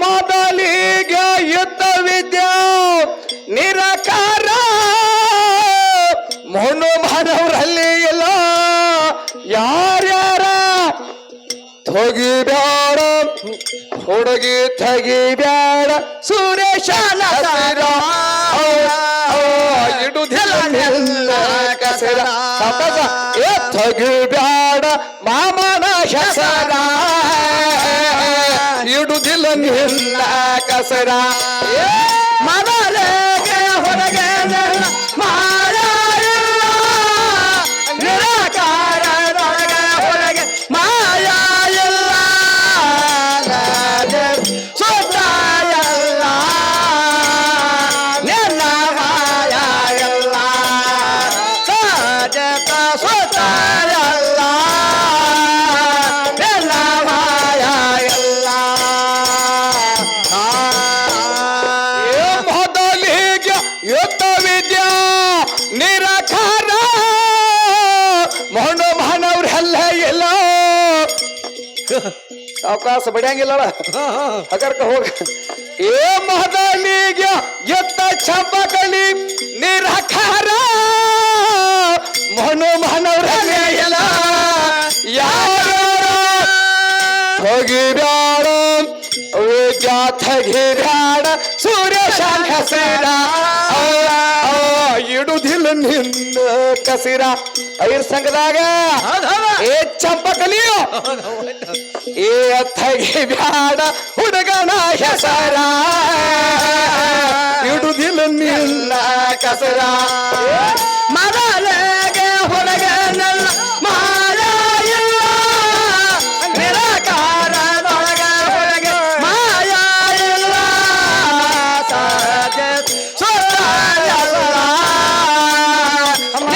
ಮೊದಲಿಗೆ ಯುದ್ಧ ವಿದ್ಯಾ ನಿರಾಕಾರ ಮಣ್ಣು ಮಾನವರಲ್ಲಿ ಎಲ್ಲ ಯಾರ್ಯಾರ ತೊಗಿಬ್ಯಾಡ ಹುಡುಗಿ ತೆಗಿಬ್ಯಾಡ ಸುರೇಶ ಇಡುದಿಲ್ಲ ಕಸರ ತೆಗಿಬ್ಯಾಡ ಮಾಮನ ಹೆಸರ ಇಡುದಿಲ್ಲ ನಿಲ್ಲ ಕಸರ ಮೊದಲಿಗೆ ಹೊರಗೆ ಮಾರ ನಿರಾಕಾರದೊಳಗೆ ಹೊರಗೆ ಮಾಯ ಇಲ್ಲ ಸುತ್ತ ಎಲ್ಲ ನಿನ್ನ ಮಾಯ ಇಲ್ಲ ಸಜತ ಸುತ್ತ ಎಲ್ಲ ನಿನ್ನ ಮಾಯ ಇಲ್ಲ ಮೊದಲಿಗೆ ಯುದ್ಧ ವಿದ್ಯಾ ನಿರಾಕಾರ ಮಣ್ಣು ಮಾನವ್ರೆಲ್ಲ ಇಲ್ಲ ಅವಕಾಶ ಬಡಿಯಂಗಿಲ್ಲ ಹಗರ್ಕ ಹೋಗ ಏ ಮೊದಲಿಗೆ ಎತ್ತ ಚಂಪಕಲಿ ನಿರಾಕಾರ ಮಣ್ಣು ಮಾನವ್ರೆಲ್ಲ ಇಲ್ಲ ಯಾರ ಹೋಗಿಬ್ಯಾಡ ವಿದ್ಯಾ ತೆಗಿಬ್ಯಾಡ ಸುರೇಶ ಹೆಸರ ಇಡುದಿಲ್ಲ ನಿನ್ನ ಕಸಿರ ಐರ್ ಸಂಘದಾಗ ಏ ಚಂಪಕಲಿಯೋ ಏ ತೆಗಿಬ್ಯಾಡ ಹುಡುಗನ ಹೆಸರ ಇಡುದಿಲ್ಲ ನಿನ್ನ ಕಸರ ಮೊದಲಿಗೆ ಹೊರಗನಲ್ಲ ಮಾಯ ಇಲ್ಲ ನಿರಾಕಾರದೊಳಗೆ ಹೊರಗೆ ಮಾಯ ಇಲ್ಲ ಸಜ ಸುತ್ತ ಎಲ್ಲ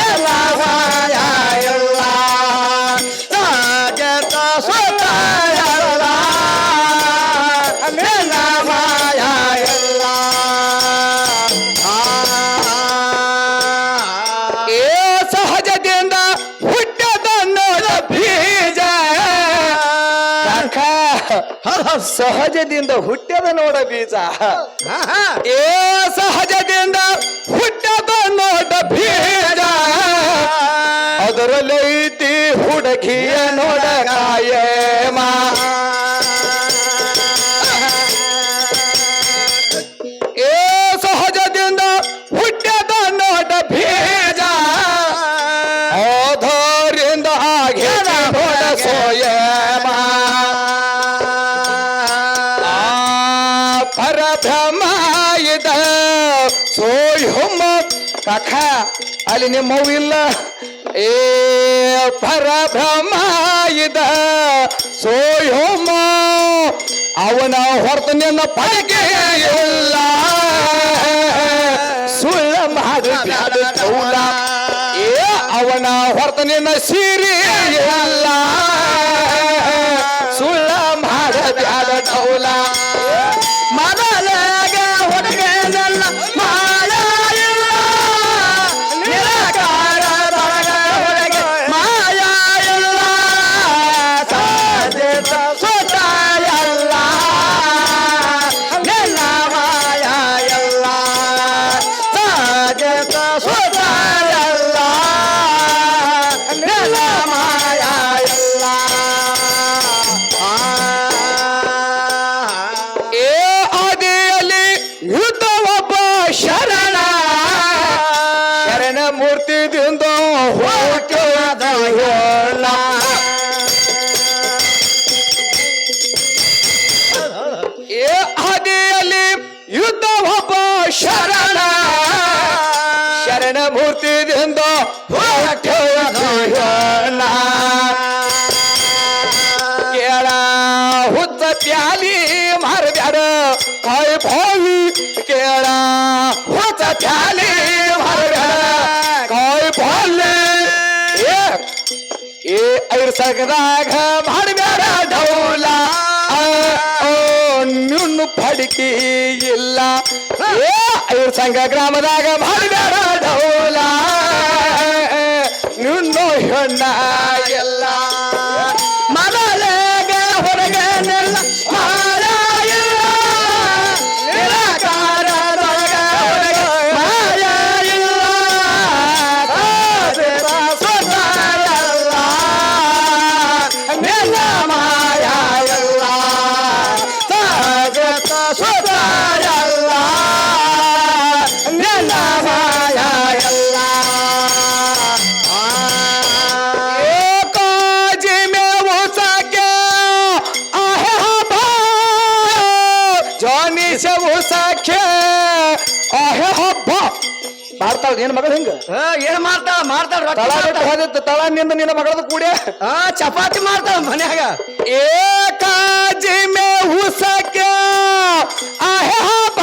ಎಲ್ಲ ಮಾಯ ಇಲ್ಲ ಸಜತ ಸುತ್ತ ಎಲ್ಲ ಎಲ್ಲ ಮಾಯ ಇಲ್ಲ ಏ ಸಹಜದಿಂದ ಹುಟ್ಟದ ನೋಡ ಬೀಜ ಸಹಜದಿಂದ ಹುಟ್ಟದ ನೋಡ ಬೀಜ ಏ ಸಹಜದಿಂದ ಹುಟ್ಟದ ನೋಡ ಬೀಜ ಅದರಲ್ಲಿ ಐತಿ ಹುಡುಗಿಯ ನೋಡ ಕಾಯಮ ಏ ಸಹಜದಿಂದ ಹುಟ್ಟದ ನೋಡ ಬೀಜ ಆಧಾರಿಂದ ಹಾಗೆ ನೋಡ ಸೋಯಮ ಪರಬ್ರಹ್ಮ ಇದ ಸೋಯಮ್ಮ ಕಾಕ ಅಲ್ಲಿ ನಿಮ್ಮವು ಇಲ್ಲ ಏ ಪರಬ್ರಹ್ಮ ಇದ ಸೋಯಮ್ಮ ಅವನ ಹೊರತು ನಿನ್ನ ಪಡಕೆ ಇಲ್ಲ ಸುಳ್ಳ ಮಾಡು ಬ್ಯಾಡ ಚೌಲ ಏ ಅವನ ಹೊರತು ನಿನ್ನ ಸೀರೆ ಇಲ್ಲ ಸುಳ್ಳ ಮಾಡ ಬ್ಯಾಡ ಚೌಲ ಮೊದಲಿಗೆ ಹೊರಗೇನಲ್ಲ ಮಾಯ ಇಲ್ಲ ನಿರಾಕಾರದೊಳಗೆ ಹೊರಗೆ ಮಾಯ ಇಲ್ಲ ಸಾಧ್ಯತ ಸುತ್ತ ಎಲ್ಲ ನಿನ್ನ ಮಾಯ ಇಲ್ಲ ಸಾಧ್ಯತ ಸುತ್ತ ಎಲ್ಲ ನಿನ್ನ ಮಾಯ ಇಲ್ಲ ಏ ಆದಿಯಲ್ಲಿ ಯುದ್ಧ ಒಬ್ಬ ಶರಣ ಶರಣ ಮೂರ್ತಿದಿಂದ ಹೋಗ್ತದ ಹೇಳ ಏ ಆದಿಯಲ್ಲಿ ಯುದ್ಧ ಒಬ್ಬ ಶರಣ ಶರಣ ಮೂರ್ತಿದಿಂದ ಹೋಗ್ತದ ಹೇಳ ಕೇಳ ಹುತ್ತ ಪ್ಯಾಲಿ ಮಾರಬ್ಯಾಡ ಕಾಯಿ ಭಾವಿ ಕೇಳ ಹುತ್ತ ಪ್ಯಾಲಿ ಮಾರಬ್ಯಾಡ ಕಾಯಿ ಭಾಲಿ ಏ ಐರ್ ಸಗದಾಗ ಮಾಡಬ್ಯಾಡ ಡೌಲ ನಿನ್ನು ಪಡಿಕೆ ಇಲ್ಲ ಏ ಐರ್ ಸಂಘ ಗ್ರಾಮದಾಗ ಮಾಡಬ್ಯಾಡ ಡೌಲ ನಿನ್ನು ಹೆಣ್ಣ ಎಲ್ಲ ಮೊದಲಿಗೆ ಹೊರಗೇನೆಲ್ಲ ಮಾಯ ಇಲ್ಲ ಆಹೆ ಹಬ್ಬ ಮಾಡ್ತಾಳ ನಿನ್ನ ಮಗಳು ಹಿಂಗ ಏನ್ ಮಾಡ್ತಾಳ ತಳ ಬಿಟ್ಟು ಹೋದಿತ್ತು ತಳ ನಿಂದ ನಿನ್ನ ಮಗಳದು ಕೂಡೆ ಚಪಾತಿ ಮಾಡ್ತಾಳ ಮನ್ಯಾಗ ಏಕಾಜಿ ಮೇ ಹುಸಕ್ಕೆ ಆಹೆ ಹಬ್ಬ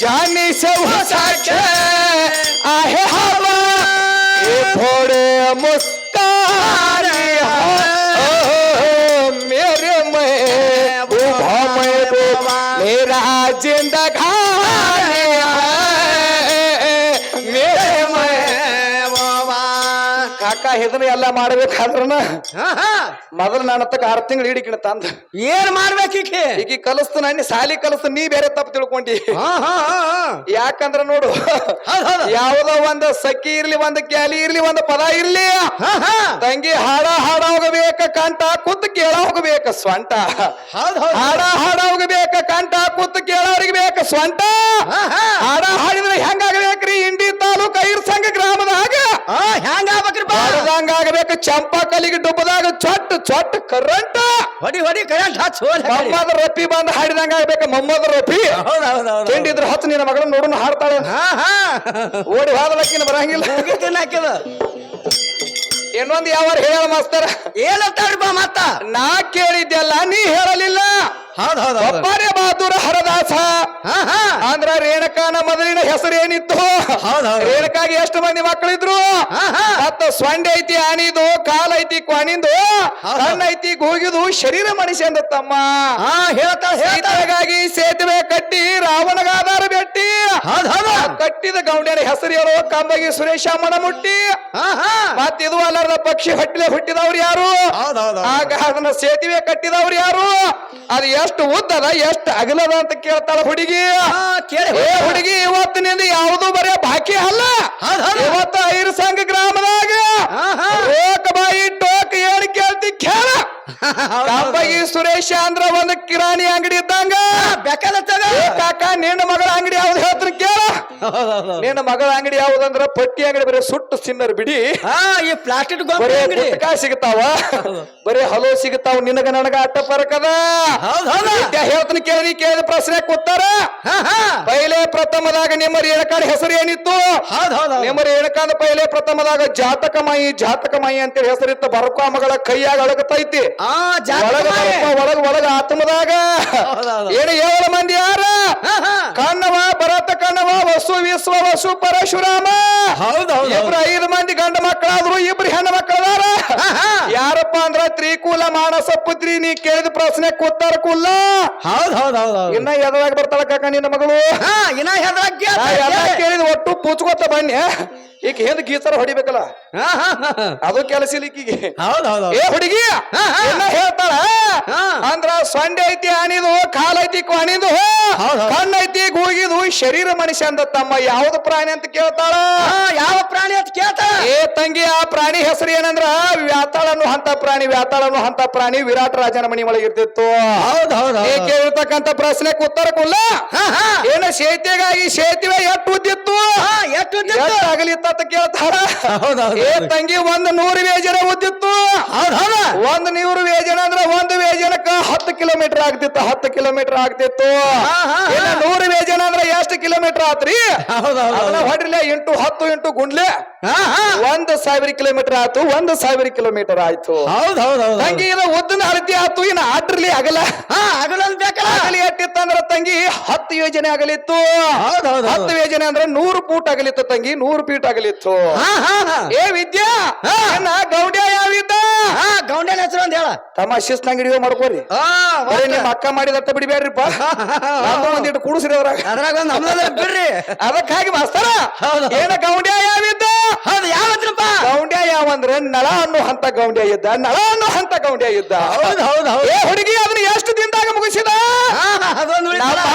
जाने से हुसके आहे हवा ये थोड़े मुस्कान मेरे महबूबा मेरा जिंदगानी मेरे महबूबा ಕಾಕ ಇದನ್ನ ಎಲ್ಲ ಮಾಡ್ಬೇಕಾದ್ರನ ಮೊದಲು ನನ್ನ ಹತ್ತಕ್ಕೆ 6 ತಿಂಗಳು ಹಿಡಿಕಿನ ತಂದ ಏನ್ ಮಾಡ್ಬೇಕೀಕಿ ಈಗ ಕಲಿಸ್ತು ನಾನು ಸಾಲಿ ಕಲಿಸ್ತು ನೀ ಬೇರೆ ತಪ್ಪು ತಿಳ್ಕೊಂಡಿ ಯಾಕಂದ್ರ ನೋಡು ಯಾವ್ದೋ ಒಂದು ಸಖಿ ಇರ್ಲಿ ಒಂದು ಕ್ಯಾಲಿ ಇರ್ಲಿ ಒಂದು ಪದ ಇರ್ಲಿ ತಂಗಿ ಹಾಡ ಹೋಗಬೇಕ ಕಂಠ ಕೂತ್ ಕೇಳ ಹೋಗಬೇಕ ಸ್ವಂಟ ಹಾಡ ಹೋಗಬೇಕ ಕಂಠ ಕೂತ್ ಕೇಳೋರಿಗೆ ಬೇಕ ಸ್ವಂಟ ಹಾಡ ಹಾಡಿದ್ರೆ ಹೆಂಗಾಗಬೇಕ್ರಿ ಇಂಡಿ ತಾಲೂಕ ಐರ್ಸಂಗ ಗ್ರಾಮದಾಗ ಹೆಂಗಾಗಬೇಕು ಚಂಪಾ ಕಲಿಗೆ ಡುಬ್ಬದಾಗ ಚೊಟ್ಟ ಕರೆಂಟ್ ಹೊಡಿ ಕರೆಂಟ್ ಮೊಹಮ್ಮದ್ ರಫಿ ಬಂದ್ ಹಾಡಿದಂಗ ಆಗ್ಬೇಕ ಮೊಹಮ್ಮದ್ ರಫಿ ತಿಂಡಿದ್ರ ಹತ್ತು ನಿನ್ನ ಮಗಳನ್ನ ನೋಡೋಣ ಹಾಡ್ತಾಳೆ ಓಡಿ ಹೋದಲಕ್ಕಿನ ಬರಂಗಿಲ್ಲ ಇನ್ನೊಂದು ಯಾವ ಹೇಳ ಮಾಸ್ತರ ಏನಂತಾಡ್ಬಾ ಮತ್ತ ನಾ ಕೇಳಿದ್ದೆಲ್ಲ ನೀ ಹೇಳಲಿಲ್ಲ ಒಬ್ಬರೇ ಬಹಾದೂರ ಹರದಾಸ ಅಂದ್ರ ರೇಣುಕಾನ ಮೊದಲಿನ ಹೆಸರು ಏನಿತ್ತು ರೇಣುಕಾಗಿ ಎಷ್ಟು ಮಂದಿ ಮಕ್ಕಳಿದ್ರು ಮತ್ತ ಸೊಂಡೆ ಐತಿ ಆನಿದು ಕಾಲ ಐತಿ ಕ್ವಾನಿಂದು ಕಣ್ಣ ಐತಿ ಹೋಗಿದು ಶರೀರ ಮನುಷ್ಯ ಅಂದ ತಮ್ಮ ಸೀತೆಗಾಗಿ ಸೇತುವೆ ಕಟ್ಟಿ ರಾವಣಗಾದಾರ ಬೆಟ್ಟಿ ಕಟ್ಟಿದ ಗೌಂಡ್ಯನ ಹೆಸರು ಯಾರು ಕಂಬಗಿ ಸುರೇಶ ಮಣಮುಟ್ಟಿ ಮತ್ತಿದು ಅಲ್ಲದ ಪಕ್ಷಿ ಹೊಟ್ಟಿಲೆ ಹುಟ್ಟಿದವ್ರು ಯಾರು ಆಗ ಅದನ್ನ ಸೇತುವೆ ಕಟ್ಟಿದವ್ರು ಯಾರು ಅದು ಎಷ್ಟು ಉದ್ದದ ಎಷ್ಟು ಅಗಲದ ಅಂತ ಕೇಳ್ತಾಳ ಹುಡುಗಿ ಹುಡುಗಿ ಇವತ್ತಿನಿಂದ ಯಾವುದು ಬರೇ ಬಾಕಿ ಅಲ್ಲ ಇವತ್ತು ಐರ್ಸಂಗ ಗ್ರಾಮದಾಗ ಬಾಯಿ ಟೋಕ್ ಏನ್ ಕೇಳ್ತಿ ಕೇಳ ಕಂಬಗಿ ಸುರೇಶ ಅಂದ್ರ ಒಂದು ಕಿರಾಣಿ ಅಂಗಡಿ ಇದ್ದಂಗ ಕಾಕ ನಿನ್ನ ಮಗಳ ಅಂಗಡಿ ಯಾವ್ದು ಹೇಳ್ತಾರ ಕೇಳ ನಿನ್ನ ಮಗಳ ಅಂಗಡಿ ಯಾವ್ದಂದ್ರ ಪಟ್ಟಿ ಅಂಗಡಿ ಬರೀ ಸುಟ್ಟು ಸಿನ್ನರ್ ಬಿಡಿ ಈ ಪ್ಲಾಸ್ಟಿಕ್ ಸಿಗತಾವ ಬರೀ ಹಲೋ ಸಿಗತಾವ ನಿನಗ ನನಗ ಅಟ್ಟ ಪರಕದ ಹೇಳ್ತಾನೆ ಕೇಳಿದ ಪ್ರಶ್ನೆ ಕೂತಾರ ಪೈಲೆ ಪ್ರಥಮದಾಗ ನಿಮ್ಮ ರೇಣುಕಾನ ಹೆಸರು ಏನಿತ್ತು ನಿಮ್ಮ ರೇಣುಕಾನ ಪೈಲೆ ಪ್ರಥಮದಾಗ ಜಾತಕ ಮಾಯಿ ಅಂತೇಳಿ ಹೆಸರಿತ್ತು ಬರ್ಕೋ ಮಗಳ ಕೈಯಾಗ ಅಳಗತೈತಿ ಒಳಗ ಆತ್ಮದಾಗ ಏನು 7 ಮಂದಿ ಯಾರ ಕಣ್ಣವ ಭರತ ಕಣ್ಣವ ವಸು ವಿಶ್ವ ವಸು ಪರಶುರಾಮ ಇಬ್ರು 5 ಮಂದಿ ಗಂಡ ಮಕ್ಕಳಾದ್ರು ಇಬ್ರು ಹೆಣ್ಣು ಮಕ್ಕಳದಾರ ಯಾರಪ್ಪ ಅಂದ್ರ ತ್ರಿಕೂಲ ಮಾನಸ ಪುತ್ರಿ ನೀ ಕೇಳಿದ ಪ್ರಶ್ನೆ ಕೂತಾರ ಕುಲ್ಲ ಇನ್ನ ಎದ್ರಾಗ ಬರ್ತಾಳ ಕಾಕ ನಿನ್ನ ಮಗಳು ಕೇಳಿದ ಒಟ್ಟು ಪೂಚ್ಕೋತ ಬನ್ನಿ ಈಗ ಹಿಂದ್ ಗೀಸರ ಹೊಡಿಬೇಕಲ್ಲ ಅದು ಕೆಲಸ ಇಲ್ಲ ಈಕಿಗೆ ಏ ಹುಡುಗಿ ಹೇಳ್ತಾಳ ಅಂದ್ರ ಸೊಂಡೆ ಐತಿ ಆನಿದು ಕಾಲ ಐತಿ ಕ್ವಾಣಿದು ಕಣ್ಣ ಐತಿ ಹೋಗಿದು ಶರೀರ ಮನುಷ್ಯ ಅಂದ ತಮ್ಮ ಯಾವ್ದು ಪ್ರಾಣಿ ಅಂತ ಕೇಳ್ತಾಳ ಯಾವ ಪ್ರಾಣಿ ಅಂತ ಕೇಳ್ತಾಳ ಏ ತಂಗಿ ಆ ಪ್ರಾಣಿ ಹೆಸರು ಏನಂದ್ರ ವ್ಯಾತಾಳ ಅಂತ ಪ್ರಾಣಿ ವಿರಾಟ್ ರಾಜನ ಮನಿ ಒಳಗೆ ಇರ್ತಿತ್ತು ಕೇಳಿರ್ತಕ್ಕಂತ ಪ್ರಶ್ನೆ ಉತ್ತರ ಕೊಲ್ಲ ಏನ ಸೇತುವೆಗಾಗಿ ಸೇತುವೆ ಎಷ್ಟು ಉದ್ದಿತ್ತು ಆಗಲಿತ್ತ ಅಂತ ಕೇಳ್ತಾರ ಏ ತಂಗಿ 100 ವೇಜನ ಉದ್ದಿತ್ತು 100 ವೇಜನ ಅಂದ್ರ 1 ವೇಜನಕ್ಕ 10 ಕಿಲೋಮೀಟರ್ ಆಗ್ತಿತ್ತು 100 ವೇಜನ ಅಂದ್ರ ಎಷ್ಟು ಕಿಲೋಮೀಟರ್ ಆತ್ರಿ ಹೊಡ್ರಿಲ್ಲ 8 10 ಇಂಟು ಗುಂಡ್ಲೆ 1000 ಕಿಲೋಮೀಟರ್ ಆಯ್ತು 1000 ಕಿಲೋಮೀಟರ್ ಆಯ್ತು ತಂಗಿ ಇದು ಉದ್ದನ ಅಳತಿ ಆಯ್ತು ಇನ್ನು ಆಟ್ರಲ್ಲಿ ಅಗಲ ಅಗಲಿ ಎಟ್ಟಿತ್ತಂದ್ರ ತಂಗಿ 10 ಯೋಜನೆ ಆಗಲಿತ್ತು 10 ಯೋಜನೆ ಅಂದ್ರೆ 100 ಫೂಟ್ ಆಗಲಿತ್ತು ತಂಗಿ 100 ಫೀಟ್ ಆಗಲಿತ್ತು ಏ ವಿದ್ಯಾ ಗೌಡ್ಯ ಯಾವಿದ್ದ ಗೌಂಡ್ಯನ ಹೆಸರು ಅಂತ ಹೇಳ ತಮ್ಮ ಶಿಸ್ತ ಅಂಗಡಿ ಮಾಡ್ಕೋರಿ ನಿಮ್ಮ ಅಕ್ಕ ಮಾಡಿದತ್ತ ಬಿಡಿಬೇಡ್ರಿಪ್ಪ ಒಂದಿಟ್ಟು ಕೂಡಿಸ್ರಿ ಅದ್ರಾಗ ಬಿಡ್ರಿ ಅದಕ್ಕಾಗಿ ಮಾಸ್ತರ ಏನ ಗೌಂಡ್ಯ ಯಾವಿದ್ದ ಯಾವತ್ರಪ್ಪ ಗೌಂಡ್ಯ ಯಾವಂದ್ರೆ ನಳ ಅನ್ನೋ ಹಂತ ಗೌಂಡ್ಯ ಇದ್ದ ಏ ಹುಡುಗಿ ಅದನ್ನ ಎಷ್ಟು ದಿನದಾಗ ಮುಗಿಸಿದ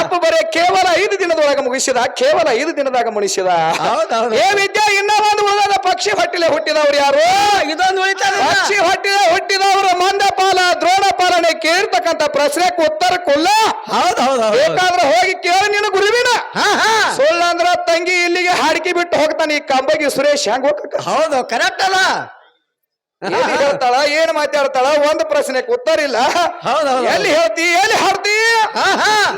ಅಪ್ಪ ಬರೇ ಕೇವಲ 5 ದಿನದೊಳಗೆ ಮುಗಿಸಿದ ಏ ವಿದ್ಯಾ ಇನ್ನ ಒಂದು ಉಳಿದ ಪಕ್ಷಿ ಹೊಟ್ಟಿಲೆ ಹುಟ್ಟಿದವ್ರು ಯಾರು ಇದೊಂದು ಉಳಿತದ ಪಕ್ಷಿ ಹೊಟ್ಟಿಲೆ ಹುಟ್ಟಿದವರು ಮಂದಪಾಲ ದ್ರೋಣಪಾಲನೆ ಕೇಳ್ತಕ್ಕಂತ ಪ್ರಶ್ನೆ ಉತ್ತರ ಕೊಲ್ಲ ಬೇಕಾದ್ರೆ ಹೋಗಿ ಕೇಳಿ ನಿನ್ನ ಗುರುವಿನ ಸುಳ್ಳ ಅಂದ್ರ ತಂಗಿ ಇಲ್ಲಿಗೆ ಹಾಡಿಕೆ ಬಿಟ್ಟು ಹೋಗ್ತಾನೆ ಈ ಕಂಬಗಿ ಸುರೇಶ್ ಹೆಂಗ್ ಹೋಗ್ತ ಹೌದು ಕರೆಕ್ಟ್ ಅಲ್ಲ ಹೇಳ್ತಾಳ ಏನ್ ಮಾತಾಡ್ತಾಳ ಒಂದು ಪ್ರಶ್ನೆ ಉತ್ತರ ಇಲ್ಲ ಎಲ್ಲಿ ಹೇಳ್ತಿ ಎಲ್ಲಿ ಹಾಡ್ತಿ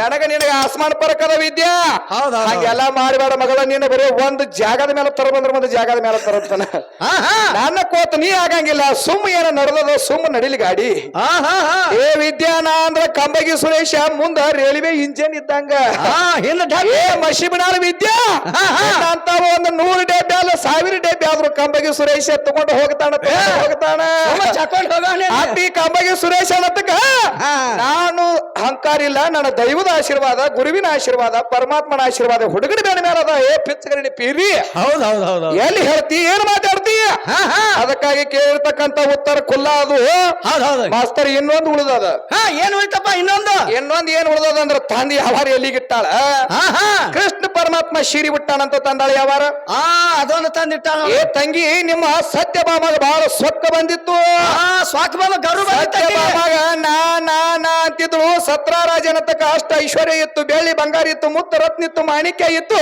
ನನಗ ನಿನಗ ಆಸ್ಮಾನ್ ಪರಕದ ವಿದ್ಯಾ ಹೌದೌದು. ಹಂಗೆಲ್ಲ ಮಾಡಬೇಡ ಮಗಳ ನೀನು ಬರೀ ಒಂದು ಜಾಗದ ಮೇಲೆ ತರಬಂದ್ರ ಒಂದು ಜಾಗದ ಮೇಲೆ ತರತ್ತಾನ ನನ್ನ ಕೋತ ನೀ ಆಗಂಗಿಲ್ಲ ಸುಮ್ಮ ಏನ ನಡೆದದ ಸುಮ್ಮ ನಡಿಲಿ ಗಾಡಿ ಏ ವಿದ್ಯಾ ನಾ ಅಂದ್ರ ಕಂಬಗಿ ಸುರೇಶ ಮುಂದ ರೈಲ್ವೆ ಇಂಜಿನ್ ಇದ್ದಂಗ ಏ ಮಶಿಬನಾಳ ವಿದ್ಯಾ ಅಂತ ಒಂದು 100 ಡಬ್ಬೆ ಅಲ್ಲ 1000 ಡಬ್ಬೆ ಆದ್ರೂ ಕಂಬಗಿ ಸುರೇಶ ತಗೊಂಡು ಹೋಗ್ತಾನ ಅತಿ ಕಂಬಗಿ ಸುರೇಶ ಅನ್ನತಕ್ಕ ನಾನು ಅಹಂಕಾರ ಇಲ್ಲ ನನ್ನ ದೈವದ ಆಶೀರ್ವಾದ ಗುರುವಿನ ಆಶೀರ್ವಾದ ಪರಮಾತ್ಮನ ಆಶೀರ್ವಾದ ಹುಡುಗನ ಬೇಡ ಮೇಲದ ಏ ಪಿಚ್ಚಗರಣಿ ಪೀರಿ ಎಲ್ಲಿ ಹೇಳ್ತಿ ಏನ್ ಮಾತಾಡ್ತಿ ಅದಕ್ಕಾಗಿ ಕೇಳಿರ್ತಕ್ಕಂತ ಉತ್ತರ ಕುಲ್ಲ ಅದು ಮಾಸ್ತರ್ ಇನ್ನೊಂದು ಉಳಿದದ ಏನ್ ಉಳಿತಪ್ಪ ಇನ್ನೊಂದು ಏನ್ ಉಳಿದದ ಅಂದ್ರ ತಂದಿ ಯಾವಾರ ಎಲ್ಲಿಗಿಟ್ಟಾಳ ಕೃಷ್ಣ ಪರಮಾತ್ಮ ಶಿರಿ ಬಿಟ್ಟಾನಂತ ತಂದಾಳ ಯಾವಾರ ಅದೊಂದು ತಂದಿಟ್ಟಾಳ ಏ ತಂಗಿ ನಿಮ್ಮ ಸತ್ಯಭಾಮಗ ಬಹಳ ಸೊಕ್ಕ ಬಂದಿತ್ತು ಸ್ವಾಕಬಾಮ ಗರು ಸತ್ಯಭಾಮಗ ನಾ ಅಂತಿದ್ಳು ಸತ್ರಾರಾಜನತಕ್ಕ ಅಷ್ಟ ಐಶ್ವರ್ಯ ಇತ್ತು ಬೆಳ್ಳಿ ಬಂಗಾರ ಇತ್ತು ಮುತ್ತು ರತ್ನ ಇತ್ತು ಮಾಣಿಕ್ಯ ಇತ್ತು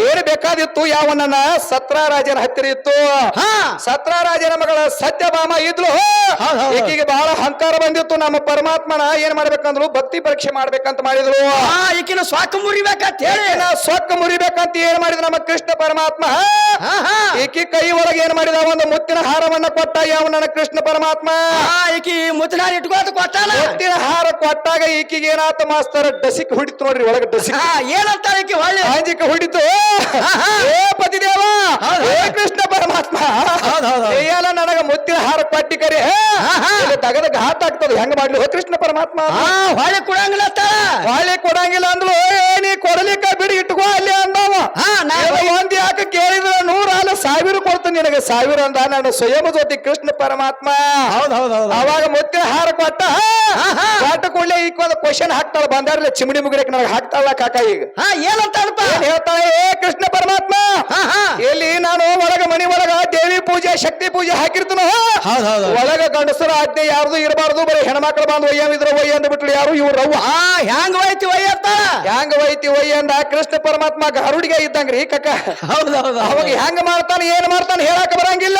ಏನ್ ಬೇಕಾದಿತ್ತು ಯಾವನ ಸತ್ರಾರಾಜನ ಹತ್ತಿರ ಇತ್ತು ಸತ್ರಾರಾಜನ ಮಗಳ ಸತ್ಯಭಾಮ ಇದ್ಲು ಈಕಿಗೆ ಬಹಳ ಅಹಂಕಾರ ಬಂದಿತ್ತು ನಮ್ಮ ಪರಮಾತ್ಮನ ಏನ್ ಮಾಡ್ಬೇಕಂದ್ರು ಭಕ್ತಿ ಪರೀಕ್ಷೆ ಮಾಡ್ಬೇಕಂತ ಮಾಡಿದ್ರು ಈಕಿನ ಸ್ವಾಕ ಮುರಿಬೇಕಂತ ಹೇಳಿ ಸೊಕ್ಕ ಮುರಿಬೇಕಂತ ಏನ್ ಮಾಡಿದ ನಮ್ಮ ಕೃಷ್ಣ ಪರಮಾತ್ಮ ಈಕಿ ಕೈ ಒಳಗೆ ಏನ್ ಮಾಡಿದ ಒಂದು ಮುತ್ತಿನ ಹಾರವನ್ನ ಕೊಟ್ಟ ಯಾವ ನನ್ನ ಕೃಷ್ಣ ಪರಮಾತ್ಮ ಈಕಿ ಮುತ್ತಿನ ಹಾರ ಇಟ್ಕೋತ ಕೊಟ್ಟಾನ ಮುತ್ತಿನ ಹಾರ ಕೊಟ್ಟಾಗ ಈಕಿಗೆ ಏನಾತ ಮಾಸ್ತರ ಡಸಿಕ್ ಹೊಡಿತು ನೋಡ್ರಿ ಒಳಗೆ ಡಸಿಕ್ ಏನಂತ ಈಕಿ ಹೊಳ್ಳಿ ಆಂಜಿಕ ಹೊಡಿತು ಏ ಪತಿದೇವ ಏ ಕೃಷ್ಣ ಪರಮಾತ್ಮ ಏನ ನನಗ ಮುತ್ತಿನ ಹಾರ ಕೊಟ್ಟಿ ಕರೆ ತಗದ ಘಾತ ಆಗ್ತದ ಹೆಂಗ ಮಾಡ್ಲಿ ಹೋ ಕೃಷ್ಣ ಪರಮಾತ್ಮ ಹೊಳ್ಳಿ ಕೊಡಂಗಿಲ್ಲ ಹೊಳ್ಳಿ ಕೊಡಂಗಿಲ್ಲ ಅಂದ್ಲು ನೀ ಕೊಡಲಿಕ್ಕ ಬಿಡಿ ಇಟ್ಕೋ ಅಲ್ಲಿ ಅಂದವ ಒಂದ್ ಯಾಕೆ ಕೇಳಿದ್ರ 100 ಅಲ್ಲ 1000 ಕೊಡ್ತೀನಿ ನಿನಗೆ 1000 ಅಂದ ನಾನು ಸ್ವಯಂ ಜ್ಯೋತಿ ಕೃಷ್ಣ ಪರಮಾತ್ಮ ಅವಾಗ ಮುತ್ತಿನ ಹಾರ ಕೊಟ್ಟ ಕೂಡಲೇ ಈಗ ಒಂದು ಕ್ವಶನ್ ಹಾಕ್ತಾಳ ಬಂದಾರಲ್ಲ ಚಿಮಣಿ ಮುಗಿರಕ್ ನನಗೆ ಹಾಕ್ತಾಳ ಕಾಕ ಈಗ ಏನಂತ ಏನ್ ಹೇಳ್ತಾಳೆ ಏ ಕೃಷ್ಣ ಪರಮಾತ್ಮ ಎಲ್ಲಿ ನಾನು ಒಳಗ ಮನಿ ಒಳಗ ದೇವಿ ಪೂಜೆ ಶಕ್ತಿ ಪೂಜೆ ಹಾಕಿರ್ತನ ಒಳಗ ಗಂಡಸರ ಆಜ್ಞೆ ಯಾರ್ದು ಇರಬಾರ್ದು ಬರೀ ಹೆಣ್ಮಕ್ಳು ಬಂದು ಒಯ್ಯವಿದ್ರ ಒಯ್ಯ ಅಂದ್ಬಿಟ್ಲು ಯಾರು ಇವ್ರು ರವ್ವ ಹ್ಯಾಂಗ ಒಯ್ತಿ ಒಯ್ಯತ್ತ ಹ್ಯಾಂಗ ಒಯ್ತಿ ಒಯ್ಯ ಅಂದ ಕೃಷ್ಣ ಪರಮಾತ್ಮ ಗರುಡಿಗೆ ಇದ್ದಂಗ್ರಿ ಕಕ್ಕ ಅವಾಗ ಹೆಂಗ ಮಾಡ್ತಾನೆ ಏನ್ ಮಾಡ್ತಾನೆ ಹೇಳಕ್ ಬರಂಗಿಲ್ಲ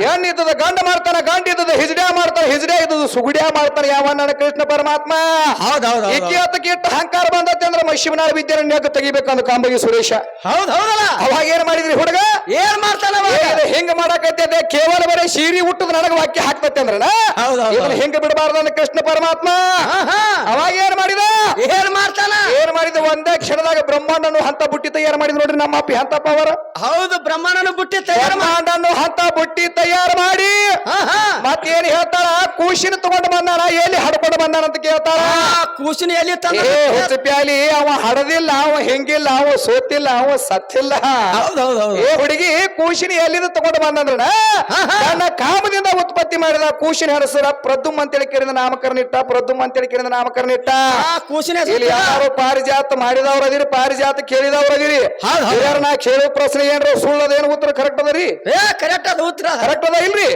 ಹೆಣ್ ಇದ್ದದ ಗಂಡ ಮಾಡ್ತಾನ ಗಂಡ ಇದ್ದದ ಹಿಜಡ್ಯಾ ಮಾಡ್ತಾನೆ ಹಿಜಡ್ಯಾ ಇದ್ದದ ಸುಗುಡ್ಯಾ ಮಾಡ್ತಾನೆ ಯಾವ ನನ್ನ ಕೃಷ್ಣ ಪರಮಾತ್ಮ ಇಟ್ಟ ಅಹಂಕಾರ ಬಂದತ್ತೆ ಅಂದ್ರೆ ಶಿವನಾಳ ವಿದ್ಯಾರ ನೆಗ್ ತೆಗಿಬೇಕಂದ ಕಾಂಬಗಿ ಸುರೇಶ ಅವಾಗ ಏನ್ ಮಾಡಿದ್ರಿ ಹುಡುಗ ಏನ್ ಮಾಡ್ತಾನ ಹೆಂಗ ಮಾಡಕತ್ತೆ ಕೇವಲ ಬರೀ ಸೀರಿ ಹುಟ್ಟದ ನನಗ ವಾಕ್ಯ ಹಾಕ್ತತ್ತೆ ಅಂದ್ರ ಹೆಂಗ ಬಿಡಬಾರ್ದ ಕೃಷ್ಣ ಪರಮಾತ್ಮ ಅವಾಗ ಏನ್ ಮಾಡಿದ ಏನ್ ಮಾಡಿದ ಒಂದೇ ಕ್ಷಣದಾಗ ಬ್ರಹ್ಮಾಂಡನು ಹಂತ ಬುಟ್ಟಿ ತಯಾರು ಮಾಡಿದ್ ನೋಡ್ರಿ ನಮ್ಮ ಅಪ್ಪಿ ಹಂತಪ್ಪ ಅವರ ಹೌದು ಬ್ರಹ್ಮಾಂಡನು ಬುಟ್ಟಿ ಬ್ರಹ್ಮಾಂಡನು ಹಂತ ಬುಟ್ಟಿ ತಯಾರು ಮಾಡಿ ಮತ್ತೇನ್ ಹೇಳ್ತಾಳ ಕೂಶಿನ ತಗೊಂಡು ಬಂದಾನ ಎಲ್ಲಿ ಹಡ್ಕೊಂಡು ಬಂದಾನ ಅಂತ ಕೇಳ್ತಾಳ ಕೂಸಿನ ಎಲ್ಲಿ ಹುಚ್ಚಪ್ಯಾಲಿ ಅವ ಹಡದಿಲ್ಲ ಅವ ಹೆಂಗಿಲ್ಲ ಅವ ಸೋತಿಲ್ಲ ಅವ ಸತ್ತಿಲ್ಲ ಏ ಹುಡುಗಿ ಕೂಶಿನ ಎಲ್ಲಿಂದ ತಗೊಂಡು ಬಂದಂದ್ರ ನನ್ನ ಕಾಮದಿಂದ ಉತ್ಪತ್ತಿ ಮಾಡಿದ ಕೂಶಿನ ಹೆಸರ ಪ್ರದ್ಯುಮ್ ಅಂತೇಳಿ ಕೇಳಿದ ನಾಮಕರಣ ಇಟ್ಟ ಪ್ರದ್ಯುಮ್ ಅಂತೇಳಿ ಕೇಳಿದ ನಾಮಕರಣ ಇಟ್ಟ ಕೂಸಿನ ಇಲ್ಲಿ ಯಾರು ಪಾರಿಜಾತ ಮಾಡಿದವ್ರದಿರಿ ಪಾರಿಜಾತ ಕೇಳಿದವ್ರದಿರಿ ನಾ ಕೇಳೋ ಪ್ರಶ್ನೆ ಏನ್ರ ಸುಳ್ಳದೇನು ಉತ್ತರ ಕರೆಕ್ಟ್ ಅದರಿ ಕರೆಕ್ಟ್ ಅದ ಉತ್ತರ ಕರೆಕ್ಟ್ ಅದ ಇಲ್ರಿ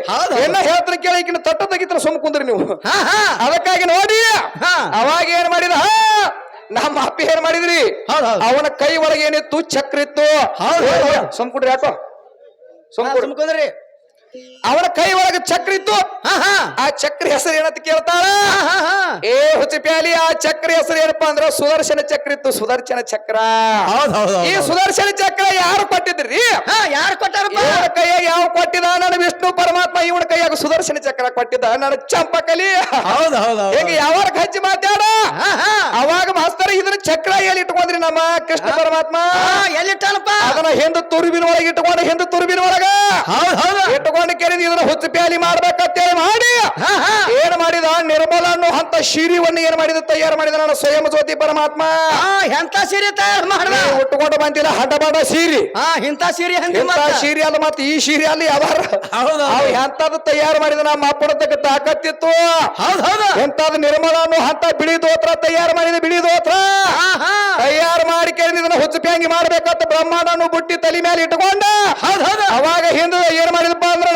ಏನ ಹೇಳ್ತಾರ ಕೇಳಿಕಿನ ತಟ್ಟ ತೆಗಿತ್ರ ಸುಮ್ ಕುಂದ್ರಿ ನೀವು ಅದಕ್ಕಾಗಿ ನೋಡಿ ಅವಾಗ ಏನ್ ಮಾಡಿದ ನಮ್ಮ ಅಪ್ಪಿ ಏನ್ ಮಾಡಿದ್ರಿ ಅವನ ಕೈ ಒಳಗೆ ಏನಿತ್ತು ಚಕ್ರ ಇತ್ತು ಸುಮ್ಕುಡ್ರಿ ಯಾಕೋ ಸುಮ್ಕುದ್ರಿ ಅವನ ಕೈ ಒಳಗೆ ಚಕ್ರ ಇತ್ತು ಆ ಚಕ್ರ ಹೆಸರು ಏನಂತ ಕೇಳ್ತಾಳ ಏ ಹುಚ್ಚಪ್ಯಾಲಿ ಆ ಚಕ್ರ ಹೆಸರು ಏನಪ್ಪಾ ಅಂದ್ರ ಸುದರ್ಶನ ಚಕ್ರ ಇತ್ತು ಸುದರ್ಶನ ಚಕ್ರ ಈ ಸುದರ್ಶನ ಚಕ್ರ ಯಾರು ಕೊಟ್ಟಿದ್ರಿ ಯಾರು ಕೊಟ್ಟಾರಪ್ಪ ಇವನ ಕೈಯಾಗ ಯಾವ ಕೊಟ್ಟಿದ ನನ್ನ ವಿಷ್ಣು ಪರಮಾತ್ಮ ಇವನ ಕೈಯಾಗ ಸುದರ್ಶನ ಚಕ್ರ ಕೊಟ್ಟಿದ್ದ ನನ್ನ ಚಂಪಕಲಿ ಹೆಂಗ ಯಾವಾಗ ಹಚ್ಚಿ ಮಾತಾಡ ಅವಾಗ ಮಾಸ್ತರ ಇದನ್ನ ಚಕ್ರ ಎಲ್ಲಿ ಇಟ್ಕೊಂಡ್ರಿ ನಮ್ಮ ಕೃಷ್ಣ ಪರಮಾತ್ಮ ಎಲ್ಲಿಟ್ಟನಪ್ಪ ಅದನ್ನ ಹಿಂದ ತುರುಬಿನ ಒಳಗೆ ಇಟ್ಕೊಂಡು ಹಿಂದ ತುರುಬಿನ ಒಳಗ ಇಟ್ಕೊಂಡು ಕೆರೆದು ಇದನ್ನ ಹುಚ್ಚು ಪ್ಯಾಲಿ ಮಾಡ್ಬೇಕಂತೇಳಿ ಮಾಡಿ ಏನ್ ಮಾಡಿದ ನಿರ್ಮಲನ್ನು ಅಂತ ಶಿರಿವನ್ನು ಏನ್ ಮಾಡಿದ ತಯಾರು ಮಾಡಿದ ನನ್ನ ಸ್ವಯಂ ಜ್ಯೋತಿ ಪರಮಾತ್ಮ ಎಂತ ಸೀರೆ ತಯಾರು ಮಾಡಿದ ಉಟ್ಕೊಂಡು ಬಂದಿಲ್ಲ ಹಡಬಡ ಸೀರಿ ಇಂತ ಸೀರೆ ಸೀರೆ ಅಲ್ಲ ಮತ್ತೆ ಈ ಸೀರೆ ಅಲ್ಲಿ ಅವ ಎಂತದ್ದು ತಯಾರು ಮಾಡಿದ ನಮ್ಮ ಅಪ್ಪಡತಕ್ಕ ತಾಕತ್ತಿತ್ತು ಎಂತದ್ದು ನಿರ್ಮಲನ್ನು ಅಂತ ಬಿಳಿ ದೋತ್ರ ತಯಾರು ಮಾಡಿದ ಬಿಳಿ ದೋತ್ರ ತಯಾರು ಮಾಡಿ ಕೇಳಿದ ಹುಚ್ಚು ಪ್ಯಾಂಗಿ ಮಾಡ್ಬೇಕಂತ ಬ್ರಹ್ಮಾಂಡನು ಬುಟ್ಟಿ ತಲೆ ಮೇಲೆ ಇಟ್ಕೊಂಡ ಅವಾಗ ಹಿಂದೆ ಏನ್ ಮಾಡಿದಪ್ಪ ಅಂದ್ರ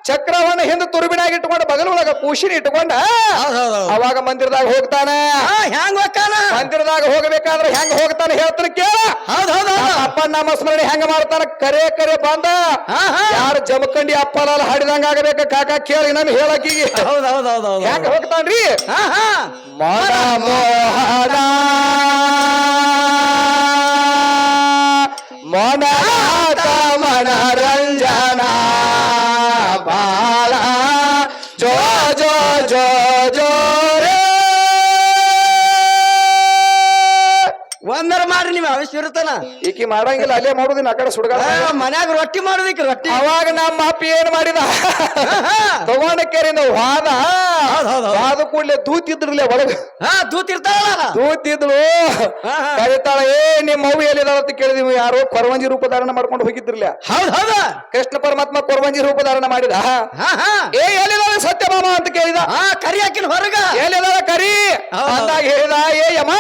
ಚಕ್ರವನ್ನ ಹಿಂದೆ ತುರುಬಿನಾಗಿ ಇಟ್ಕೊಂಡು ಬಗಲೊಳಗ ಕೂಶಿನ ಇಟ್ಕೊಂಡ ಅವಾಗ ಮಂದಿರದಾಗ ಹೋಗ್ತಾನ ಹೆಂಗ್ ಹೋಗ್ತಾನ ಮಂದಿರದಾಗ ಹೋಗಬೇಕಾದ್ರೆ ಹೆಂಗ್ ಹೋಗ್ತಾನ ಹೇಳ್ತಾನ ಕೇಳ ಅಪ್ಪ ನಮ್ಮ ಸ್ಮರಣೆ ಹೆಂಗ ಮಾಡ್ತಾನ ಕರೆ ಕರೆ ಬಂದ ಯಾರು ಜಮಖಂಡಿ ಅಪ್ಪಲಾಲ್ ಹಾಡಿದಂಗ ಆಗಬೇಕ ಕಾಕ ಕೇಳಿ ನಮ್ ಹೇಳಕೀಗಿ ಹೆಂಗ ಹೋಗ್ತಾನ್ರಿ ಮನ ಮೋಹನ ಮನನಾಥ ಮನರಂಜನ ಬಾಳ ಜೋ ಜೋ ಜೋ ಜೋ ರೇ. ಒಂದರ ಮಾಡ್ರಿ ನೀವು ಅವಶ್ಯ ಇರುತ್ತಾನ ಈಕಿ ಮಾಡಂಗಿಲ್ಲ, ಅಲ್ಲೇ ಮಾಡುದಿನ ಆ ಕಡೆ ಸುಡ್ಗಾಡ. ಮನ್ಯಾಗ ರೊಟ್ಟಿ ಮಾಡೋದಿಕ್ಕೆ ರೊಟ್ಟಿ ಅವಾಗ ನಮ್ಮ ಅಪ್ಪ ಏನ್ ಮಾಡಿದ, ತಗೊಂಡ ಕೆರೆಯಿಂದ ವಾದ ವಾದ ಕೂಡ್ಲೆ ದೂತಿದ್ರಲ್ಲೇ ಒಳಗ ದೂತಿರ್ತಾವಲ್ಲ ದೂತಿದ್ಳು. ಕರಿತಾಳ, ಏ ನಿಮ್ಮ ಅವ್ವ ಎಲ್ಲಿದಾಳ ಅಂತ ಕೇಳಿದ್ವಿ. ಯಾರು ಕೊರವಂಜಿ ರೂಪ ಧಾರಣ ಮಾಡ್ಕೊಂಡು ಹೋಗಿದ್ರಲ್ಲ. ಹೌದ್ ಹೌದಾ ಕೃಷ್ಣ ಪರಮಾತ್ಮ ಕೊರವಂಜಿ ರೂಪ ಧಾರಣ ಮಾಡಿದ. ಏ ಎಲ್ಲಿದಾಳ ಸತ್ಯಭಾಮ ಅಂತ ಕೇಳಿದ. ಕರಿ ಹಾಕಿನ ಹೊರಗ ಎಲ್ಲಿದಾಳ ಕರಿ ಅಂದಾಗ ಹೇಳಿದ, ಏ ಯಮ್ಮ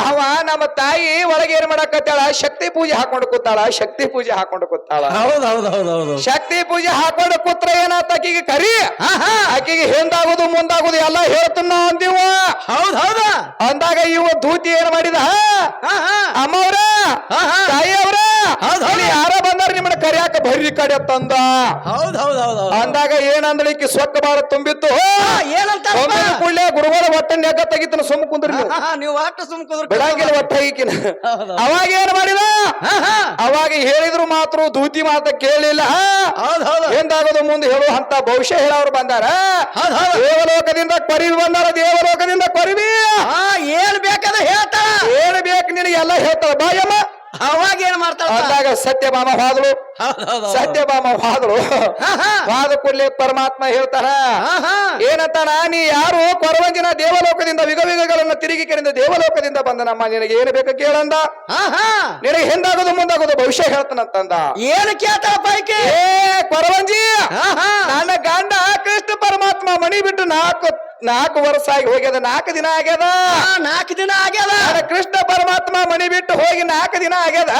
ಅವ ನಮ್ಮ ತಾಯಿ ಒಳಗೆ ಏನ್ ಮಾಡಕತ್ತಾಳ, ಶಕ್ತಿ ಪೂಜೆ ಹಾಕೊಂಡು ಕೂತಾಳ, ಶಕ್ತಿ ಪೂಜೆ ಹಾಕೊಂಡು ಕೂತಾಳ. ಹೌದ್ ಹೌದ್ ಹೌದ್ ಹೌದು ಶಕ್ತಿ ಪೂಜೆ ಹಾಕೊಂಡು ಕೂತ್ರ ಏನಾತ ಆಕಿಗೆ ಕರಿ, ಆಕಿಗೆ ಹಿಂದಾಗುದು ಮುಂದಾಗುದು ಎಲ್ಲ ಹೇಳ್ತನ ಅಂದಿವ. ಹೌದ್ ಹೌದಾ ಅಂದಾಗ ಇವ ದೂತಿ ಏನ್ ಮಾಡಿದ, ಅಮ್ಮವ್ರ ತಾಯಿ ಅವ್ರ ಯಾರ ಬಂದಾರ ನಿಮ್ಮನ್ನ ಕರಿಯಾಕ ಬರ್ರಿ ಕಡೆ ತಂದ. ಹೌದ್ ಹೌದ್ ಹೌದ್ ಅಂದಾಗ ಏನಂದಳಿಕ್ಕೆ ಸೊಕ್ಕ ಬಾಳ ತುಂಬಿತ್ತು. ಏನಂತ ಕೂಡಲೇ ಗುರುಗಳ ಒಟ್ಟ ನೆಗ್ಗ ತೆಗಿತನ ಸುಮ್ಮ ಕುಂದ್ರಿ ನೀವು ಆಟ ಸುಮ್ ಬಿಡಂಗಿಲ್ಲ ಒಟ್ಟ ಈಕಿನ. ಅವಾಗ ಏನ್ ಮಾಡಿದ, ಅವಾಗ ಹೇಳಿದ್ರು ಮಾತ್ರ ದೂತಿ ಮಾತ ಕೇಳಿಲ್ಲ. ಎಂದಾಗೋದು ಮುಂದೆ ಹೇಳುವ ಅಂತ ಭವಿಷ್ಯ ಹೇಳೋರು ಬಂದಾರ. ದೇವಲೋಕದಿಂದ ಕೊರಿವಿ ಬಂದಾರ, ದೇವಲೋಕದಿಂದ ಕೊರಿವಿ. ಏನ್ ಬೇಕಾದ ಹೇಳ್ತಾಳ, ಏನ್ ಬೇಕು ನಿನಗೆ ಎಲ್ಲ ಹೇಳ್ತಾಳ ಬಾಯಮ್ಮ. ಅವಾಗ ಏನ್ ಮಾಡ್ತಾಳ ಅಂದಾಗ ಸತ್ಯಭಾಮ ಹೋದಳು. ಸತ್ಯಭಾಮ ಹೋದಳು. ಹೋದ ಕೂಡಲೇ ಪರಮಾತ್ಮ ಹೇಳ್ತಾನ, ಏನಂತಾನ, ನೀ ಯಾರು ಕೊರವಂಜಿನ ದೇವಲೋಕದಿಂದ ವಿಗವಿಗಗಳನ್ನ ತಿರುಗಿ ಕೆರೆಯಿಂದ ದೇವಲೋಕದಿಂದ ಬಂದನಮ್ಮ, ನಿನಗೆ ಏನು ಬೇಕು ಕೇಳಂದ. ನಿನಗೆ ಹಿಂದಾಗೋದು ಮುಂದಾಗೋದು ಭವಿಷ್ಯ ಹೇಳ್ತಾನಂತಂದ. ಏನು ಕೇಳ್ತಾಳ ಪೈಕಿ, ಏ ಕೊರವಂಜಿ, ನನ್ನ ಗಂಡ ಕೃಷ್ಣ ಪರಮಾತ್ಮ ಮಣಿ ಬಿಟ್ಟು ನಾಲ್ಕು ವರ್ಷ ಆಗಿ ಹೋಗ್ಯದ, 4 ದಿನ ಆಗ್ಯದ. 4 ದಿನ ಆಗ್ಯದ. ಕೃಷ್ಣ ಪರಮಾತ್ಮ ಮಣಿ ಬಿಟ್ಟು ಹೋಗಿ 4 ದಿನ ಆಗ್ಯದ.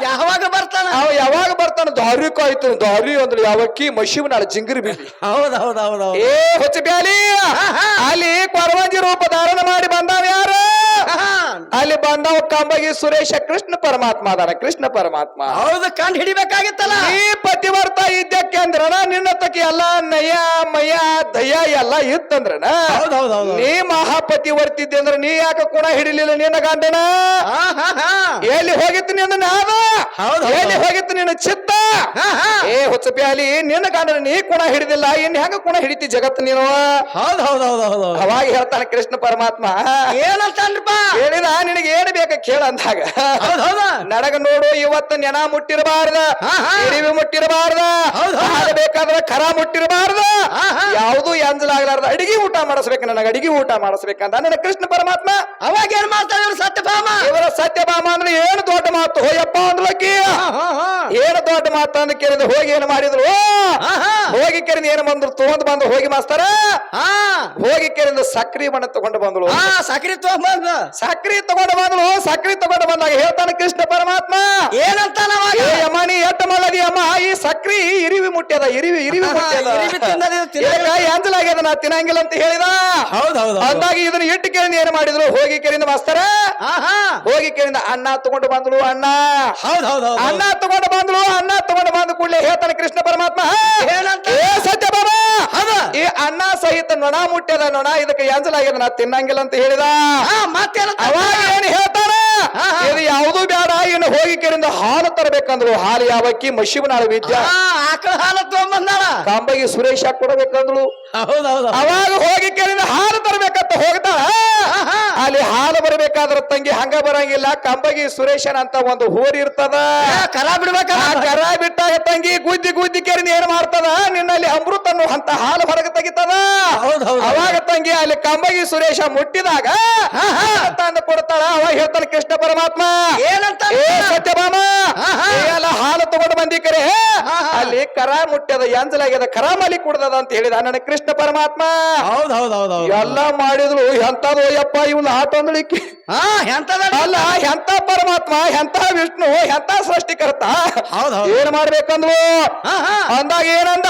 ಯಾವಾಗ ಬರ್ತಾನ ಅವ ಯಾವಾಗ ಬರ್ತಾನ, ದಾರಿ ಕಾಯ್ತು. ದಾರಿ ಅಂದ್ರೆ ಯಾವಕ್ಕಿ ಮಶಿವನಾಳ ಜಿಂಗಿರಿ ಬಿಡಿ. ಹೌದ್ ಹೌದ್ ಹೌದ್ ಹೌದ್ ಏ ಹೊಚ್ಚ ಬ್ಯಾಲಿ, ಅಲ್ಲಿ ಕೊರವಂಜಿ ರೂಪ ಧಾರಣ ಮಾಡಿ ಬಂದಾವ ಯಾರು, ಅಲ್ಲಿ ಬಂದವ ಕಂಬಗಿ ಸುರೇಶ ಕೃಷ್ಣ ಪರಮಾತ್ಮ ಅದಾರ. ಕೃಷ್ಣ ಪರಮಾತ್ಮ ಹೌದು ಕಂಡು ಹಿಡಿಬೇಕಾಗಿತ್ತಲ್ಲ. ಈ ಪತಿವರ್ತ ಇದ್ದಕ್ಕೆ ಅಂದ್ರನ ನಿನ್ನ ತಕ್ಕೆ ಎಲ್ಲ ನಯ ಮಯ ದಯ ಎಲ್ಲ ಇತ್ತಂದ್ರನ. ನೀ ಮಹಾಪತಿವರ್ತಿದ್ದೆ ಅಂದ್ರೆ ನೀ ಯಾಕೆ ಕುಣ ಹಿಡಿಲಿಲ್ಲ ನಿನ್ನ ಗಂಡನ? ಎಲ್ಲಿ ಹೋಗಿತ್ತು ನಿನ್ನ ನಾದ, ಎಲ್ಲಿ ಹೋಗಿತ್ತು ನಿನ್ನ ಚಿತ್ತ? ಏ ಹುಚ್ಚಪ್ಯಾಲಿ, ನಿನ್ನ ಗಂಡನ ನೀ ಕುಣ ಹಿಡಿದಿಲ್ಲ, ಇನ್ ಹೆಂಗ ಕುಣ ಹಿಡಿತಿ ಜಗತ್ತು ನೀನು? ಹೌದ್ ಹೌದ್ ಹೌದ್ ಹೌದು ಅವಾಗ ಹೇಳ್ತಾನೆ ಕೃಷ್ಣ ಪರಮಾತ್ಮ, ಏನಂತನ್ರಪ್ಪ, ಹೇಳಿದ ನಿನಗೆ ಏನು ಬೇಕ ಕೇಳ ಅಂದಾಗ, ನಡಗ ನೋಡು ಇವತ್ತು ನೆನ ಮುಟ್ಟಿರಬಾರ್ದ, ಇರಿವಿ ಮುಟ್ಟಿರಬಾರ್ದ, ಬೇಕಾದ್ರೆ ಖರ ಮುಟ್ಟಿರಬಾರ್ದ, ಯಾವುದು ಎಂಜಲಾಗ್ಲಾರ್ದ ಅಡಿಗೆ ಊಟ ಮಾಡಿಸ್ಬೇಕು, ನನಗೆ ಅಡಿಗೆ ಊಟ ಮಾಡಿಸ್ಬೇಕಂತ ನನ್ನ ಕೃಷ್ಣ ಪರಮಾತ್ಮ. ಅವಾಗ ಏನ್ ಮಾಡ್ತಾರೆ ಇವ್ರು ಸತ್ಯಭಾಮ? ಇವರ ಸತ್ಯಭಾಮ ಅಂದ್ರೆ ಏನು ದೊಡ್ಡ ಮಾತು ಹೋಯಪ್ಪ ಅಂದ್ಲಕ್ಕಿ. ಏನು ದೊಡ್ಡ ಮಾತು ಅಂತ ಕೇಳಿದ್ರೆ ಹೋಗಿ ಏನು ಮಾಡಿದ್ರು, ಹೋಗಿ ಕೆರಿಂದ ಏನು ಬಂದ್ರು ತಗೊಂಡ್ ಬಂದು ಹೋಗಿ ಮಾಸ್ತಾರ ಹೋಗಿ ಕೆರಿಂದ ಸಕ್ರಿ ಬಣ್ಣ ತಗೊಂಡು ಬಂದ್ರು. ಸಕ್ರಿ ತಗೊಂಡ್ ಸಕ್ರಿ ತಗೊಂಡು ಬಂದ್ರು. ಸಕ್ರಿ ತಗೊಂಡು ಬಂದಾಗ ಹೇಳ್ತಾನೆ ಕೃಷ್ಣ ಪರಮಾತ್ಮ, ಏನಂತಾನ ಅಮ್ಮ ನೀ ಎಟ್ಟ ಮಲದಿ ಅಮ್ಮ, ಈ ಸಕ್ರಿ ಇರಿವಿ ಮುಟ್ಟ್ಯದ, ಇರಿವಿ ಮುಟ್ಟ್ಯದ ಎಂಜಲಾಗ್ಯದ, ನಾ ತಿನ್ನಂಗಿಲ್ಲ ಅಂತ ಹೇಳಿದ. ಅಂದಾಗ ಇದನ್ನ ಇಟ್ಟು ಕೆರಿಂದ ಏನ್ ಮಾಡಿದ್ರು, ಹೋಗಿ ಕೆರಿಂದ ಮಾಸ್ತಾರ ಹೋಗಿ ಕೆರಿಂದ ಅನ್ನ ತಗೊಂಡು ಬಂದ್ರು. ಅನ್ನ ಅನ್ನ ತಗೊಂಡು ಬಂದ್ರು. ಅನ್ನ ತಗೊಂಡು ಬಂದ ಕೂಡಲೇ ಹೇಳ್ತಾನೆ ಕೃಷ್ಣ ಪರಮಾತ್ಮ, ಏ ಸತ್ಯಭಾಮ, ಈ ಅನ್ನ ಸಹಿತ ನೊಣ ಮುಟ್ಟ್ಯದ, ನೊಣ ಇದಕ್ಕೆ ಎಂಜಲಾಗ್ಯದ, ನಾ ತಿನ್ನಂಗಿಲ್ಲ ಅಂತ ಹೇಳಿದ. ಅವಾಗ ಏನ್ ಹೇಳ್ತಾನ, ಇದು ಯಾವುದು ಬೇಡ, ಇನ್ನು ಹೋಗಿ ಕೆರಿಂದ ಹಾಲು ತರಬೇಕಂದ್ರು. ಹಾಲು ಯಾವಕ್ಕಿ ಮಶಿವನಾಳ ವಿದ್ಯಾ ಆಕಳ ಹಾಲು ತಗೊಂಡ್ಬಂದಾಳ, ಕಾಂಬಗಿ ಸುರೇಶ ಕೊಡಬೇಕಂದ್ರು. ಅವಾಗ ಹೋಗಿ ಕೆರಿಂದ ಹಾಲು ತರಬೇಕಂತ ಹೋಗ್ತಾಳ. ಅಲ್ಲಿ ಹಾಲು ಬರಬೇಕಾದ್ರ ತಂಗಿ ಹಂಗ ಬರಂಗಿಲ್ಲ, ಕಂಬಗಿ ಸುರೇಶನ್ ಅಂತ ಒಂದು ಹೋರಿ ಇರ್ತದ, ಕರ ಬಿಡ್ಬೇಕ. ಕರ ಬಿಟ್ಟಾಗ ತಂಗಿ ಗುದ್ದಿ ಗುದ್ದಿ ಕೆರಿಂದ ಏನ್ ಮಾಡ್ತದ, ನಿನ್ನಲ್ಲಿ ಅಮೃತ ಅಂತ ಹಾಲು ಹೊರಗೆ ತೆಗಿತದ. ಅವಾಗ ತಂಗಿ ಅಲ್ಲಿ ಕಂಬಗಿ ಸುರೇಶ ಮುಟ್ಟಿದಾಗ ತಂದು ಕೊಡ್ತಾಳ. ಅವಾಗ ಹೇಳ್ತಾನೆ ಕೃಷ್ಣ ಪರಮಾತ್ಮ, ಏನಂತ, ಏ ಸತ್ಯಭಾಮ, ಎಲ್ಲ ಹಾಲು ತಗೊಂಡು ಬಂದಿ ಕರೆ, ಅಲ್ಲಿ ಕರ ಮುಟ್ಟ್ಯದ, ಎಂಜಲಾಗ್ಯದ, ಕರ ಮಲಿ ಕುಡ್ದದ ಅಂತ ಹೇಳಿದ ನನ್ನ ಕೃಷ್ಣ ಪರಮಾತ್ಮ. ಎಲ್ಲ ಮಾಡಿದ್ರು ಎಂತದು ಯಪ್ಪ ಇವನ್ ಆಟ ಅಂದಳಿಕೆ. ಎಂತದ ಅಲ್ಲ ಎಂತ ಪರಮಾತ್ಮ ಎಂತ ವಿಷ್ಣು ಎಂತ ಸೃಷ್ಟಿಕರ್ತ ಹೌದ್ ಹೌದ್. ಏನ್ ಮಾಡ್ಬೇಕಂದ್ಲು ಅಂದಾಗ ಏನಂದ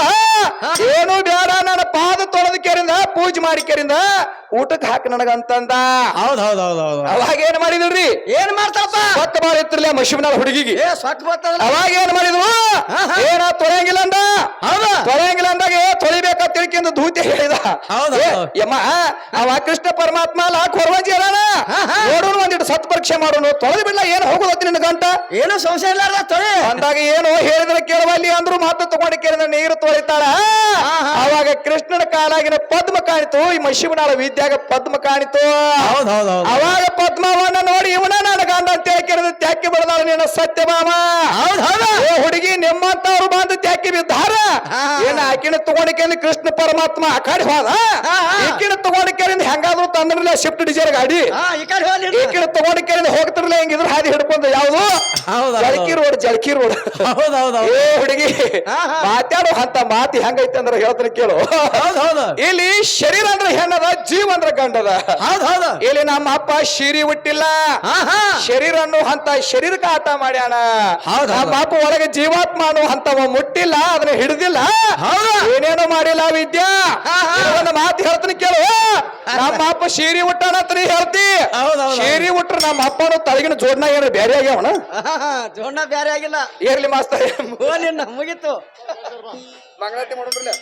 ಏನು ಬೇಡ ನನ್ನ ಪಾದ ತೊಳೆದ ಕೆರಿಂದ ಪೂಜೆ ಮಾಡಿ ಕೆರಿಂದ ಊಟಕ್ಕೆ ಹಾಕಿ ನನಗಂತಂದ ಹೌದ್ ಹೌದ್ ಹೌದ್ ಹೌದ್ ಅವಾಗ ಏನ್ ಮಾಡಿದ್ರಿ ಏನ್ ಮಾಡ್ತಾರಪ್ಪ ಸೊಕ್ಕ ಬಾರಿತ್ರಲ್ಲ ಮಶಿಬ್ನಾಳ ಹುಡುಗಿಗೆ ಏ ಸೊಕ್ಕ ಬರ್ತದಲ್ಲ ಅವಾಗ ಏನ್ ಮಾಡಿದ್ವು ಏನ ತೊಳೆಯಂಗಿಲ್ಲ ಅಂದ ತೊಳೆಯಂಗಿಲ್ಲ ಅಂದಾಗ ತೊಳಿಬೇಕಂತ ತಿಳ್ಕೊಂಡು ಧೂತಿ ಹೇಳಿದ ಹೌದ್ ಏ, ಹೌದ್. ಯಮ್ಮ ಅವ ಕೃಷ್ಣ ಪರಮಾತ್ಮ ಅಲ್ಲ ಕೊರವಂಜಿ ಅದಾನ ನೋಡೋಣ ಒಂದಿಟ್ಟು ಸತ್ ಪರೀಕ್ಷೆ ಮಾಡೋಣ ತೊಳೆದು ಬಿಡ್ಲ ಏನ್ ಹೋಗೋದತ್ತಿ ನಿನ್ನ ಗಂಟ ಏನು ಸಂಶಯ ಇಲ್ಲಾರ್ದ ತೊಳಿ ಅಂದಾಗ ಏನು ಹೇಳಿದ್ರೆ ಕೇಳವಲ್ಲಿ ಅಂದ್ರು ಮಾತು ತಗೊಂಡು ಕೇಳಿದ್ರೆ ನೀರು ತೊಳಿತಾಳ ಅವಾಗ ಕೃಷ್ಣನ ಕಾಲಾಗಿನ ಪದ್ಮ ಕಾಣಿತು ಈ ಮಶಿವನಾಳ ವಿದ್ಯಾಗ ಪದ್ಮ ಕಾಣಿತು ಹೌದ್ ಹೌದ್ ಹೌದ್ ಅವಾಗ ಪದ್ಮವನ್ನ ನೋಡಿ ಇವನ ನನ್ನ ಗಂಡ ಅಂತ ಹೇಳಿ ಕೇಳಿದ್ರೆ ತ್ಯಾಕಿ ಬಿಡದಾಳ ನೀನು ಸತ್ಯಭಾಮ ಹೌದ್ ಹೌದ್ ಏ ಹುಡುಗಿ ನಿಮ್ಮಂತವ್ರು ಬಂದು ತ್ಯಾಕಿ ಬಿದ್ದಾರ ಏನ ಆಕಿನ ತಗೊಂಡಿಕೆಂದು ಕೃಷ್ಣ ಪರಮಾತ್ಮ ಆ ಕಡೆ ಹೋದ ಈಕಿನ ತಗೊಂಡಿಕೆರಿಂದ ಹೆಂಗಾದ್ರು ತಂದ್ರಲ್ಲ ಶಿಫ್ಟ್ ಡಿಸೈರ್ ಗಾಡಿ ಈ ಕಡೆ ಹೋಗ್ಲಿ ಈಕಿನ ತಗೊಂಡಿಕೆರಿಂದ ಹೋಗ್ತಿರ್ಲಿಲ್ಲ ಹೆಂಗಿದ್ರು ಹಾದಿ ಹಿಡ್ಕೊಂಡು ಯಾವ್ದು ಹೌದ್ ಜಳಕಿ ರೋಡ್ ಜಳಕಿ ರೋಡ್ ಹೌದ್ ಹೌದ್ ಹೌದ್ ಏ ಹುಡುಗಿ ಮಾತಾಡೋ ಅಂತ ಮಾತಿ ಹೆಂಗೈತೆ ಅಂದ್ರೆ ಹೇಳ್ತಾನೆ ಕೇಳು ಹೌದ್ ಹೌದ್ ಇಲ್ಲಿ ಶರೀರ ಅಂದ್ರೆ ಹೆಣ್ಣದ ಜೀವ ಅಂದ್ರೆ ಗಂಡದ ಹೌದ್ ಹೌದ್ ಇಲ್ಲಿ ನಮ್ಮ ಅಪ್ಪ ಶಿರಿ ಹುಟ್ಟಿಲ್ಲ ಶರೀರ ಅನ್ನೋ ಅಂತ ಶರೀರಕ್ಕೆ ಆಟ ಮಾಡ್ಯಾನ ಹೌದ್ ಹೌದ್. ನಮ್ಮ ಅಪ್ಪ ಒಳಗೆ ಜೀವಾತ್ಮ ಅನ್ನೋ ಅಂತವ ಮುಟ್ಟಿಲ್ಲ ಅದನ್ನ ಹಿಡಿದಿಲ್ಲ ಏನೇನೋ ಮಾಡಿಲ್ಲ ವಿದ್ಯಾ ಒಂದು ಮಾತು ಹೇಳ್ತೀನಿ ಕೇಳು ನಮ್ಮ ಅಪ್ಪ ಶೀರಿ ಹುಟ್ಟಾನ ಅಂತ ನೀ ಹೇಳ್ತಿ ಹೌದ್ ಹೌದ್. ಶೀರಿ ಹುಟ್ರ ನಮ್ಮ ಅಪ್ಪನ ತಳಗಿನ ಜೋಡ್ನ ಏನ ಬೇರೆ ಆಗ್ಯಾವಣ ಜೋಣ್ಣ ಬ್ಯಾರೆ ಆಗಿಲ್ಲ ಏರ್ಲಿ ಮಾಸ್ತರ ಹೋಲಿನ ಮುಗಿತು ಮಂಗಳಾರತಿ ಮಾಡೋದ್ರಲ್ಲ